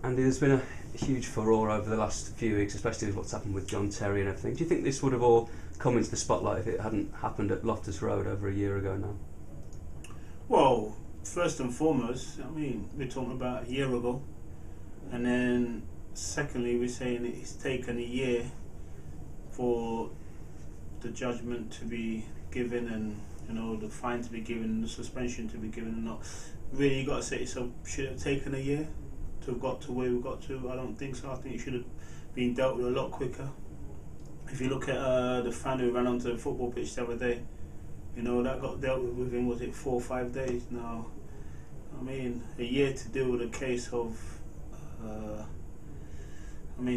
Andy, there's been a huge furore over the last few weeks, especially with what's happened with John Terry and everything. Do you think this would have all come into the spotlight if it hadn't happened at Loftus Road over a year ago now? Well, first and foremost, I mean, we're talking about a year ago, and then secondly, we're saying it's taken a year for the judgment to be given, and the fine to be given, the suspension to be given. And not really, you got to say, so should it have taken a year to have got to where we got to? I don't think so. I think it should have been dealt with a lot quicker. If you look at the fan who ran onto the football pitch the other day, that got dealt with within, was it 4 or 5 days? Now, I mean, a year to deal with a case of,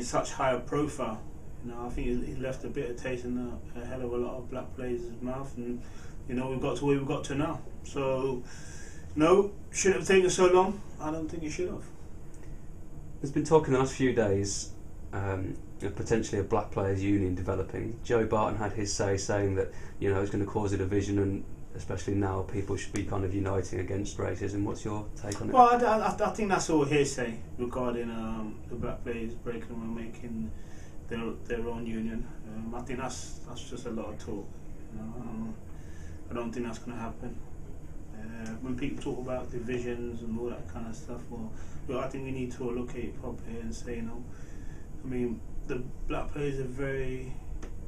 such higher profile. I think it left a bitter taste in a hell of a lot of black players' mouth, and we've got to where we've got to now. So, no, should it have taken so long? I don't think it should have. There's been talk in the last few days of potentially a black players' union developing. Joe Barton had his say, saying that it's going to cause a division, and especially now people should be kind of uniting against racism. What's your take on it? Well, I think that's all hearsay regarding the black players breaking and making their own union. I think that's just a lot of talk. I don't think that's going to happen. When people talk about divisions and all that kind of stuff, well, I think we need to look at it properly and say, the black players are very,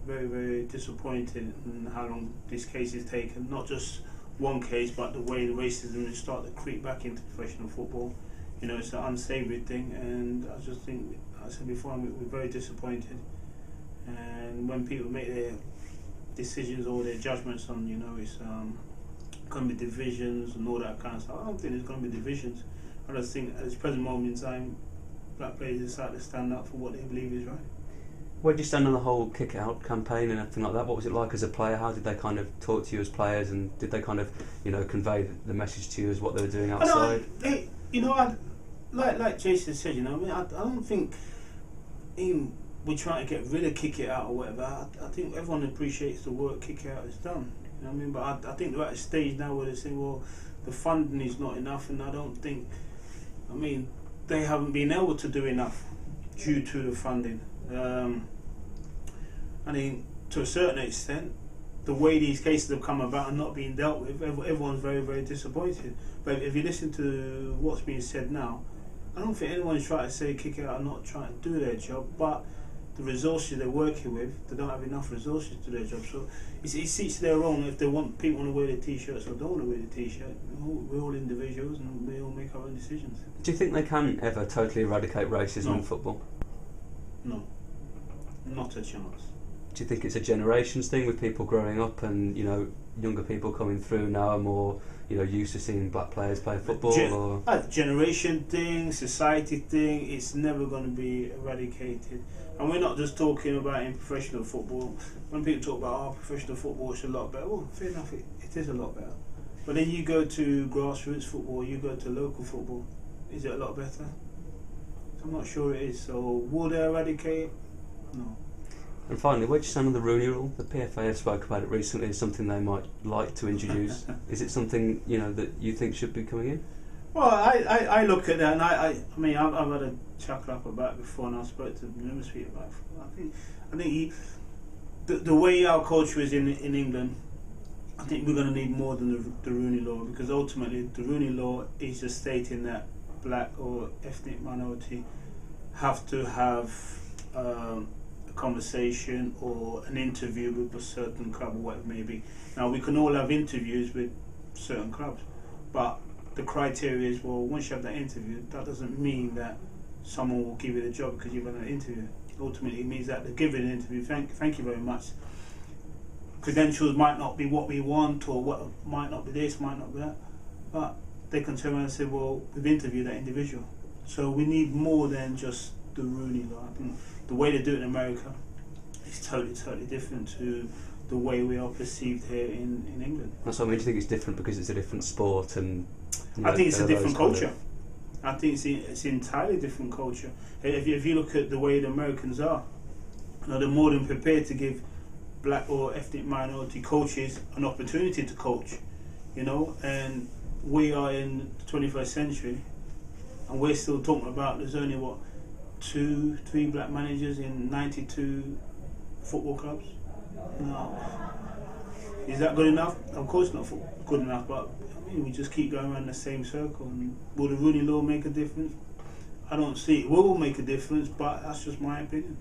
very, very disappointed in how long this case is taken. Not just one case, but the way the racism is starting to creep back into professional football. It's an unsavoury thing, and I just think, I said before, we're very disappointed. And when people make their decisions or their judgments on, it's going to be divisions and all that kind of stuff, I don't think there's going to be divisions. I just think at this present moment in time, black players decide to stand up for what they believe is right. Where do you stand on the whole kick out campaign and everything like that? What was it like as a player? How did they kind of talk to you as players, and did they kind of convey the message to you as what they were doing outside? Like Jason said, I don't think we're trying to get rid of kick it out or whatever. I think everyone appreciates the work kick out has done. But I think they're at a stage now where they say, well, the funding is not enough, and I don't think, they haven't been able to do enough due to the funding. To a certain extent, the way these cases have come about and not being dealt with, everyone's very, very disappointed. But if you listen to what's being said now, I don't think anyone's trying to say kick it out and not trying to do their job, but the resources they're working with, they don't have enough resources to their job. So it's each their own. If they want people to wear the t-shirts or don't want to wear the t-shirt, we're all individuals and we all make our own decisions. Do you think they can ever totally eradicate racism in football? No, not a chance. Do you think it's a generations thing with people growing up and younger people coming through now are more used to seeing black players play football? A generation thing, society thing. It's never going to be eradicated. And we're not just talking about in professional football. When people talk about professional football, it's a lot better. Well, fair enough, it is a lot better. But then you go to grassroots football, you go to local football. Is it a lot better? I'm not sure it is. So will they eradicate it? No. And finally, where do you stand on the Rooney Rule? The PFA have spoke about it recently as something they might like to introduce. Is it something that you think should be coming in? Well, I look at that, and I've had a chuckle up about it before, and I spoke to Member Street about it. I think the way our culture is in England, I think we're going to need more than the Rooney Law, because ultimately the Rooney Law is just stating that black or ethnic minority have to have a conversation or an interview with a certain club or whatever it may be. Now, we can all have interviews with certain clubs, but the criteria is, well, once you have that interview, that doesn't mean that someone will give you the job because you've had an interview. Ultimately, it means that they're giving an interview. Thank you very much. Credentials might not be what we want, or what might not be this, might not be that, but they can turn around and say, well, we've interviewed that individual. So we need more than just the Rooney Law. I think the way they do it in America is totally different to the way we are perceived here in England. That's what I mean. Do you think it's different because it's a different sport? And I think it's a different culture. I think it's an entirely different culture. If you look at the way the Americans are, they're more than prepared to give black or ethnic minority coaches an opportunity to coach, and we are in the 21st century. and we're still talking about there's only what 2-3 black managers in 92 football clubs. No. Is that good enough? Of course not good enough, but I mean, we just keep going around the same circle. And will the Rooney Rule make a difference? I don't see it will make a difference, but that's just my opinion.